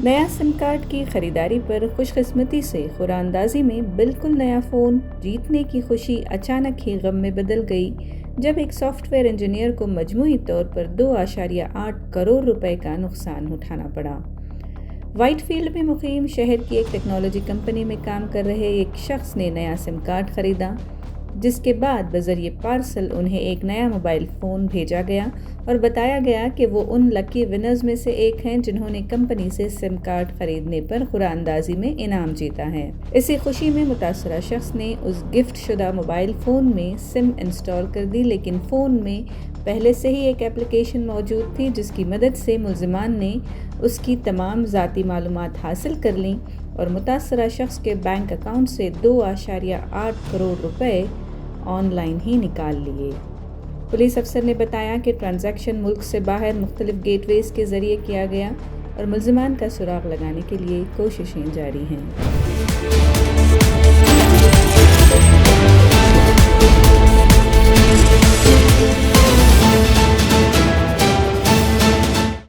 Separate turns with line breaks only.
نیا سم کارڈ کی خریداری پر خوش قسمتی سے خوراندازی میں بالکل نیا فون جیتنے کی خوشی اچانک ہی غم میں بدل گئی جب ایک سافٹ ویئر انجینئر کو مجموعی طور پر 2.8 کروڑ روپے کا نقصان اٹھانا پڑا۔ وائٹ فیلڈ میں مقیم شہر کی ایک ٹیکنالوجی کمپنی میں کام کر رہے ایک شخص نے نیا سم کارڈ خریدا، جس کے بعد بذریعہ پارسل انہیں ایک نیا موبائل فون بھیجا گیا اور بتایا گیا کہ وہ ان لکی ونرز میں سے ایک ہیں جنہوں نے کمپنی سے سم کارڈ خریدنے پر خوراندازی میں انعام جیتا ہے۔ اسی خوشی میں متاثرہ شخص نے اس گفٹ شدہ موبائل فون میں سم انسٹال کر دی، لیکن فون میں پہلے سے ہی ایک اپلیکیشن موجود تھی جس کی مدد سے ملزمان نے اس کی تمام ذاتی معلومات حاصل کر لیں اور متاثرہ شخص کے بینک اکاؤنٹ سے 2.8 کروڑ روپے آن لائن ہی نکال لیے۔ پولیس افسر نے بتایا کہ ٹرانزیکشن ملک سے باہر مختلف گیٹ ویز کے ذریعے کیا گیا اور ملزمان کا سراغ لگانے کے لیے کوششیں جاری ہیں۔